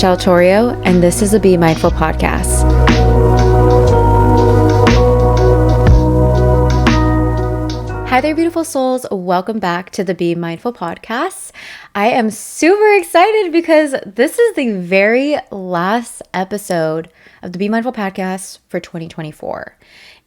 Michelle Torrio, and this is the Be Mindful podcast. Hi there, beautiful souls. Welcome back to the Be Mindful podcast. I am super excited because this is the very last episode of the Be Mindful podcast for 2024.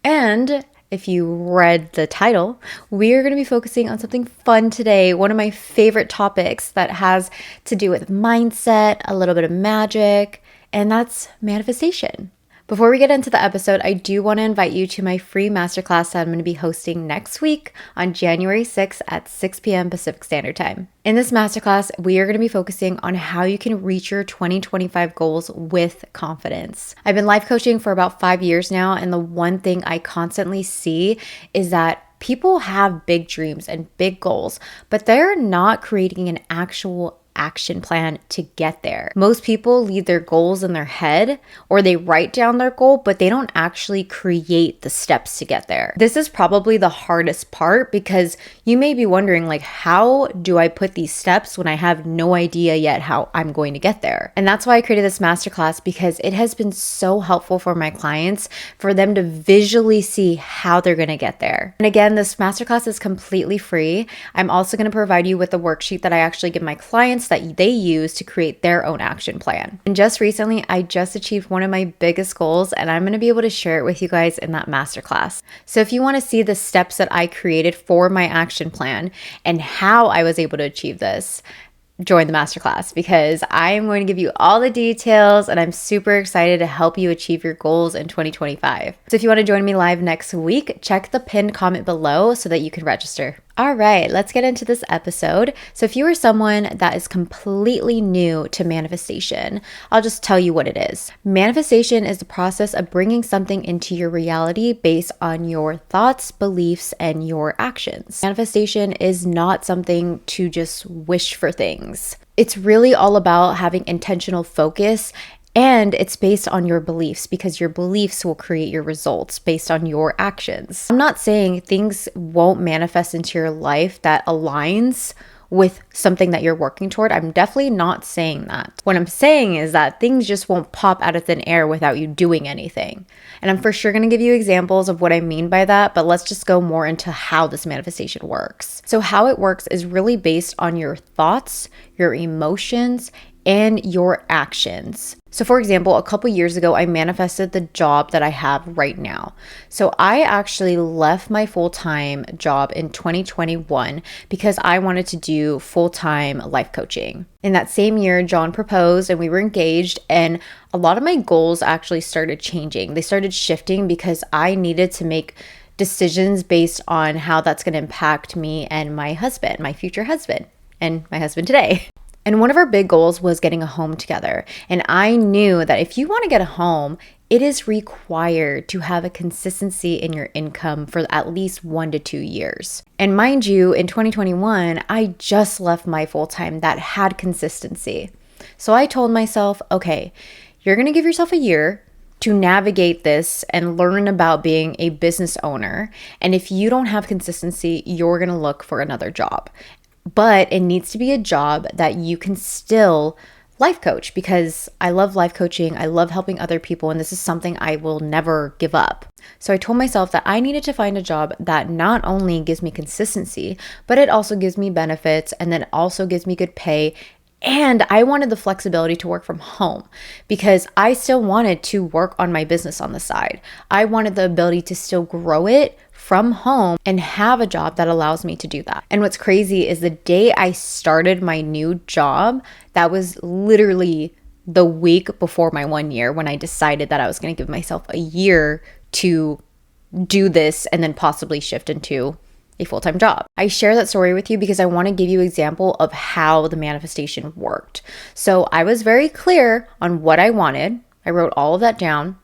And if you read the title, we are going to be focusing on something fun today. One of my favorite topics that has to do with mindset, a little bit of magic, and that's manifestation. Before we get into the episode, I do want to invite you to my free masterclass that I'm going to be hosting next week on January 6th at 6 p.m. Pacific Standard Time. In this masterclass, we are going to be focusing on how you can reach your 2025 goals with confidence. I've been life coaching for about 5 years now, and the one thing I constantly see is that people have big dreams and big goals, but they're not creating an actual action plan to get there. Most people leave their goals in their head, or they write down their goal, but they don't actually create the steps to get there. This is probably the hardest part because you may be wondering, like, how do I put these steps when I have no idea yet how I'm going to get there? And that's why I created this masterclass, because it has been so helpful for my clients for them to visually see how they're going to get there. And again, this masterclass is completely free. I'm also going to provide you with a worksheet that I actually give my clients that they use to create their own action plan. And just recently, I just achieved one of my biggest goals, and I'm going to be able to share it with you guys in that masterclass. So if you want to see the steps that I created for my action plan and how I was able to achieve this, join the masterclass, because I am going to give you all the details, and I'm super excited to help you achieve your goals in 2025. So if you want to join me live next week, check the pinned comment below so that you can register. All right, let's get into this episode. So if you are someone that is completely new to manifestation, I'll just tell you what it is. Manifestation is the process of bringing something into your reality based on your thoughts, beliefs, and your actions. Manifestation is not something to just wish for things. It's really all about having intentional focus, and it's based on your beliefs, because your beliefs will create your results based on your actions. I'm not saying things won't manifest into your life that aligns with something that you're working toward. I'm definitely not saying that. What I'm saying is that things just won't pop out of thin air without you doing anything. And I'm for sure going to give you examples of what I mean by that, but let's just go more into how this manifestation works. So how it works is really based on your thoughts, your emotions, and your actions. So for example, a couple years ago, I manifested the job that I have right now. So I actually left my full-time job in 2021 because I wanted to do full-time life coaching. In that same year, John proposed and we were engaged, and a lot of my goals actually started changing. They started shifting because I needed to make decisions based on how that's going to impact me and my husband, my future husband, and my husband today. And one of our big goals was getting a home together. And I knew that if you want to get a home, it is required to have a consistency in your income for at least 1 to 2 years. And mind you, in 2021, I just left my full-time that had consistency. So I told myself, okay, you're going to give yourself a year to navigate this and learn about being a business owner. And if you don't have consistency, you're going to look for another job. But it needs to be a job that you can still life coach, because I love life coaching. I love helping other people, and this is something I will never give up. So I told myself that I needed to find a job that not only gives me consistency, but it also gives me benefits, and then also gives me good pay. And I wanted the flexibility to work from home because I still wanted to work on my business on the side. I wanted the ability to still grow it from home and have a job that allows me to do that. And what's crazy is the day I started my new job, that was literally the week before my 1 year, when I decided that I was going to give myself a year to do this and then possibly shift into a full-time job. I share that story with you because I want to give you an example of how the manifestation worked. So I was very clear on what I wanted. I wrote all of that down.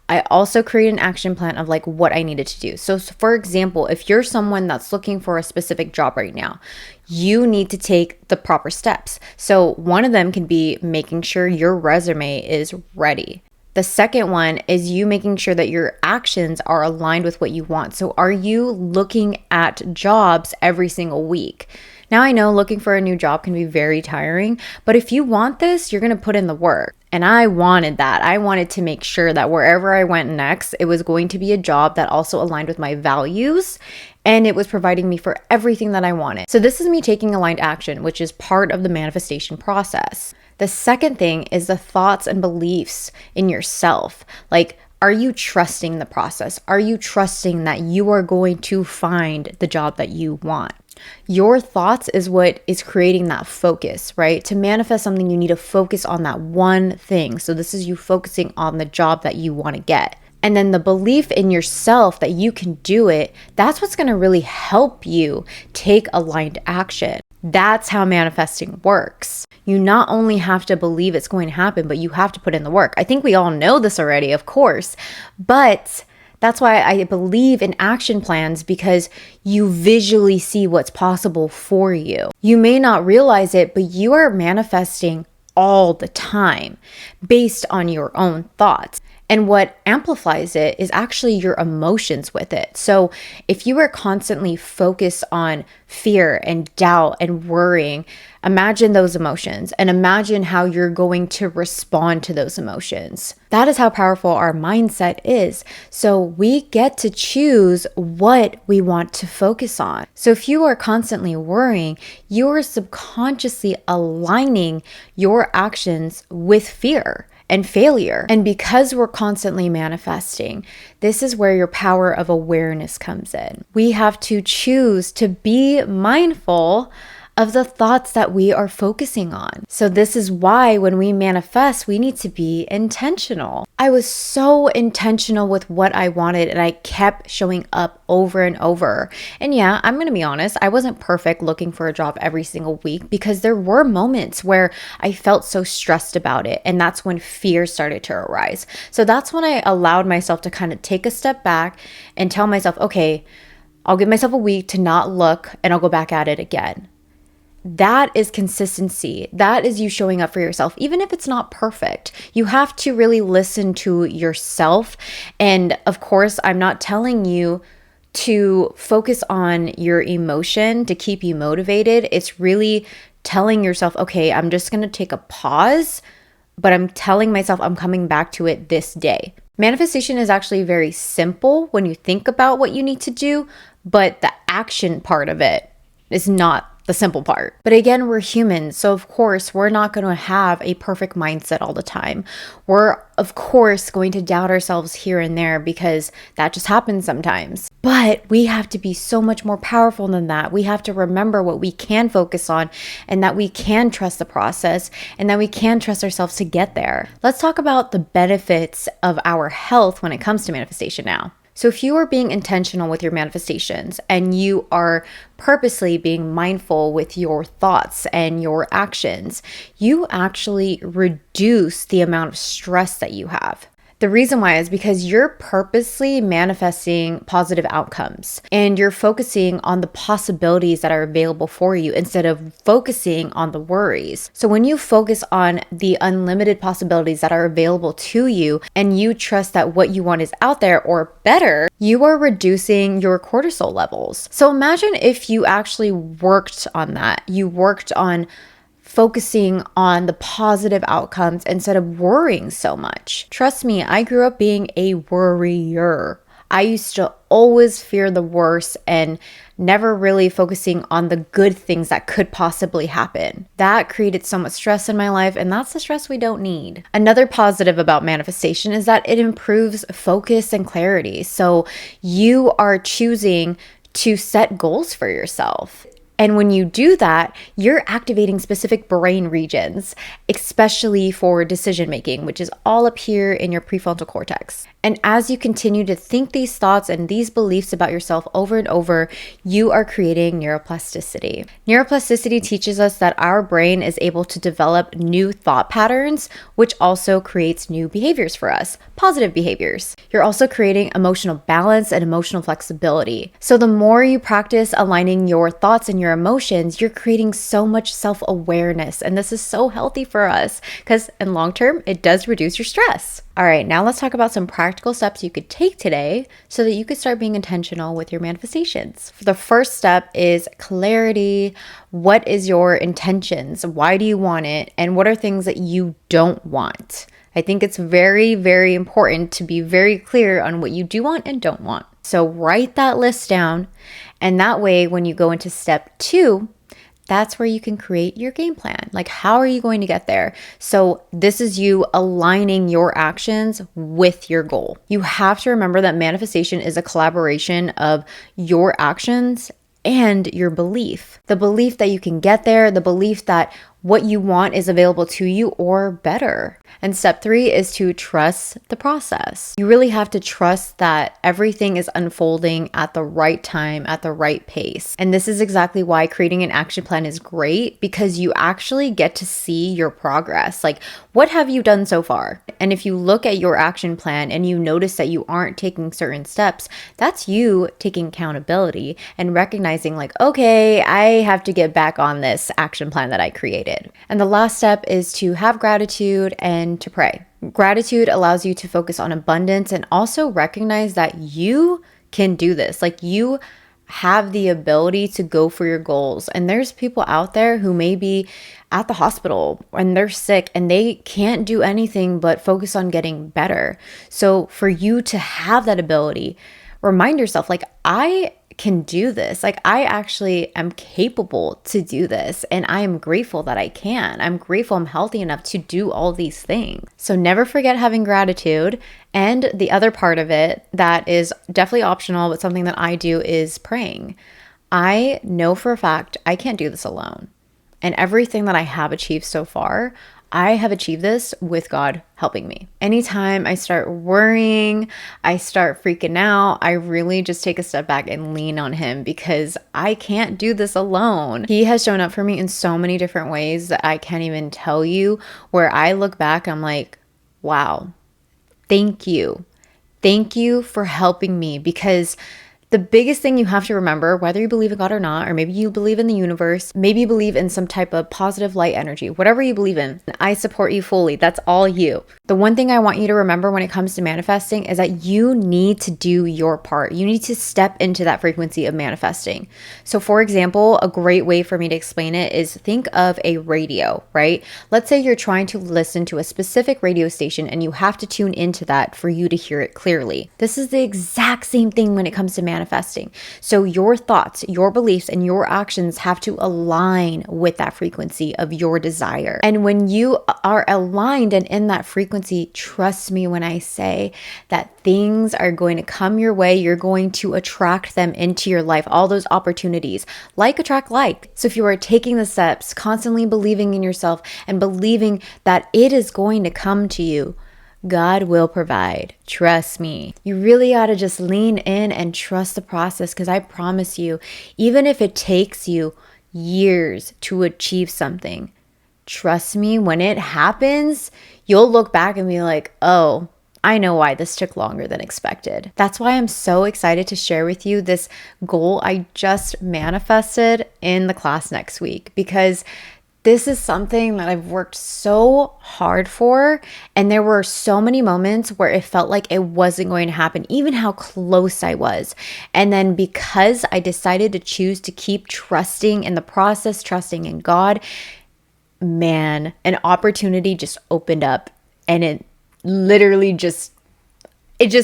I also created an action plan of like what I needed to do. So for example, if you're someone that's looking for a specific job right now, you need to take the proper steps. So one of them can be making sure your resume is ready. The second one is you making sure that your actions are aligned with what you want. So are you looking at jobs every single week? Now I know looking for a new job can be very tiring, but if you want this, you're going to put in the work. And I wanted that. I wanted to make sure that wherever I went next, it was going to be a job that also aligned with my values and it was providing me for everything that I wanted. So this is me taking aligned action, which is part of the manifestation process. The second thing is the thoughts and beliefs in yourself. Like, are you trusting the process? Are you trusting that you are going to find the job that you want? Your thoughts is what is creating that focus, right? To manifest something, you need to focus on that one thing. So this is you focusing on the job that you want to get. And then the belief in yourself that you can do it, that's what's going to really help you take aligned action. That's how manifesting works. You not only have to believe it's going to happen, but you have to put in the work. I think we all know this already, of course, but that's why I believe in action plans, because you visually see what's possible for you. You may not realize it, but you are manifesting all the time based on your own thoughts. And what amplifies it is actually your emotions with it. So if you are constantly focused on fear and doubt and worrying, imagine those emotions and imagine how you're going to respond to those emotions. That is how powerful our mindset is. So we get to choose what we want to focus on. So if you are constantly worrying, you are subconsciously aligning your actions with fear and failure. And because we're constantly manifesting, this is where your power of awareness comes in. We have to choose to be mindful of the thoughts that we are focusing on. So this is why when we manifest, we need to be intentional. I was so intentional with what I wanted and I kept showing up over and over. And yeah, I'm going to be honest, I wasn't perfect looking for a job every single week because there were moments where I felt so stressed about it. And that's when fear started to arise. So that's when I allowed myself to kind of take a step back and tell myself, okay, I'll give myself a week to not look and I'll go back at it again. That is consistency. That is you showing up for yourself, even if it's not perfect. You have to really listen to yourself. And of course, I'm not telling you to focus on your emotion to keep you motivated. It's really telling yourself, okay, I'm just going to take a pause, but I'm telling myself I'm coming back to it this day. Manifestation is actually very simple when you think about what you need to do, but the action part of it is not the simple part. But again, we're humans. So of course, we're not going to have a perfect mindset all the time. We're of course going to doubt ourselves here and there because that just happens sometimes. But we have to be so much more powerful than that. We have to remember what we can focus on and that we can trust the process and that we can trust ourselves to get there. Let's talk about the benefits of our health when it comes to manifestation now. So if you are being intentional with your manifestations and you are purposely being mindful with your thoughts and your actions, you actually reduce the amount of stress that you have. The reason why is because you're purposely manifesting positive outcomes and you're focusing on the possibilities that are available for you instead of focusing on the worries. So when you focus on the unlimited possibilities that are available to you and you trust that what you want is out there or better, you are reducing your cortisol levels. So imagine if you actually worked on that. You worked on focusing on the positive outcomes instead of worrying so much. Trust me, I grew up being a worrier. I used to always fear the worst and never really focusing on the good things that could possibly happen. That created so much stress in my life, and that's the stress we don't need. Another positive about manifestation is that it improves focus and clarity. So you are choosing to set goals for yourself. And when you do that, you're activating specific brain regions, especially for decision making, which is all up here in your prefrontal cortex. And as you continue to think these thoughts and these beliefs about yourself over and over, you are creating neuroplasticity. Neuroplasticity teaches us that our brain is able to develop new thought patterns, which also creates new behaviors for us, positive behaviors. You're also creating emotional balance and emotional flexibility. So the more you practice aligning your thoughts and your emotions, you're creating so much self-awareness. And this is so healthy for us because in long term, it does reduce your stress. All right, now let's talk about some practical practical steps you could take today so that you could start being intentional with your manifestations. The first step is clarity. What is your intentions? Why do you want it? And what are things that you don't want? I think it's very, very important to be very clear on what you do want and don't want. So write that list down. And that way, when you go into step 2, that's where you can create your game plan. Like, how are you going to get there? So this is you aligning your actions with your goal. You have to remember that manifestation is a collaboration of your actions and your belief. The belief that you can get there, the belief that what you want is available to you or better. And step 3 is to trust the process. You really have to trust that everything is unfolding at the right time, at the right pace. And this is exactly why creating an action plan is great, because you actually get to see your progress. Like, what have you done so far? And if you look at your action plan and you notice that you aren't taking certain steps, that's you taking accountability and recognizing like, okay, I have to get back on this action plan that I created. And the last step is to have gratitude and to pray. Gratitude allows you to focus on abundance and also recognize that you can do this. Like, you have the ability to go for your goals. And there's people out there who may be at the hospital and they're sick and they can't do anything but focus on getting better. So for you to have that ability, remind yourself, like, I can do this. Like, I actually am capable to do this. And I am grateful that I can. I'm grateful I'm healthy enough to do all these things. So never forget having gratitude. And the other part of it that is definitely optional, but something that I do, is praying. I know for a fact I can't do this alone. And everything that I have achieved so far, I have achieved this with God helping me. Anytime I start worrying, I start freaking out, I really just take a step back and lean on Him, because I can't do this alone. He has shown up for me in so many different ways that I can't even tell you, where I look back, I'm like, wow, thank you. Thank you for helping me, because the biggest thing you have to remember, whether you believe in God or not, or maybe you believe in the universe, maybe you believe in some type of positive light energy, whatever you believe in, I support you fully. That's all you. The one thing I want you to remember when it comes to manifesting is that you need to do your part. You need to step into that frequency of manifesting. So for example, a great way for me to explain it is, think of a radio, right? Let's say you're trying to listen to a specific radio station and you have to tune into that for you to hear it clearly. This is the exact same thing when it comes to manifesting. So your thoughts, your beliefs, and your actions have to align with that frequency of your desire. And when you are aligned and in that frequency, trust me when I say that things are going to come your way. You're going to attract them into your life. All those opportunities, like attract like. So if you are taking the steps, constantly believing in yourself and believing that it is going to come to you, God will provide. Trust me. You really ought to just lean in and trust the process, because I promise you, even if it takes you years to achieve something, trust me, when it happens, you'll look back and be like, oh, I know why this took longer than expected. That's why I'm so excited to share with you this goal I just manifested in the class next week, because this is something that I've worked so hard for, and there were so many moments where it felt like it wasn't going to happen, even how close I was. And then because I decided to choose to keep trusting in the process, trusting in God, man, an opportunity just opened up, and it literally just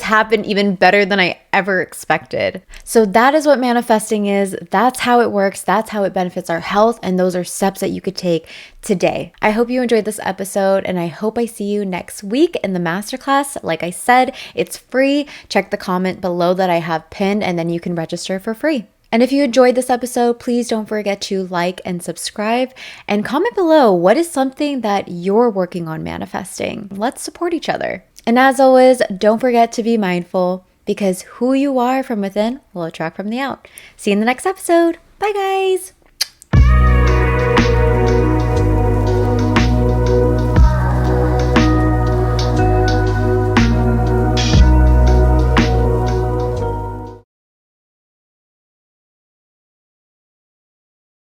happened even better than I ever expected. So that is what manifesting is. That's how it works. That's how it benefits our health. And those are steps that you could take today. I hope you enjoyed this episode, and I hope I see you next week in the masterclass. Like I said, it's free. Check the comment below that I have pinned, and then you can register for free. And if you enjoyed this episode, please don't forget to like and subscribe, and comment below, what is something that you're working on manifesting? Let's support each other. And as always, don't forget to be mindful, because who you are from within will attract from the out. See you in the next episode. Bye, guys.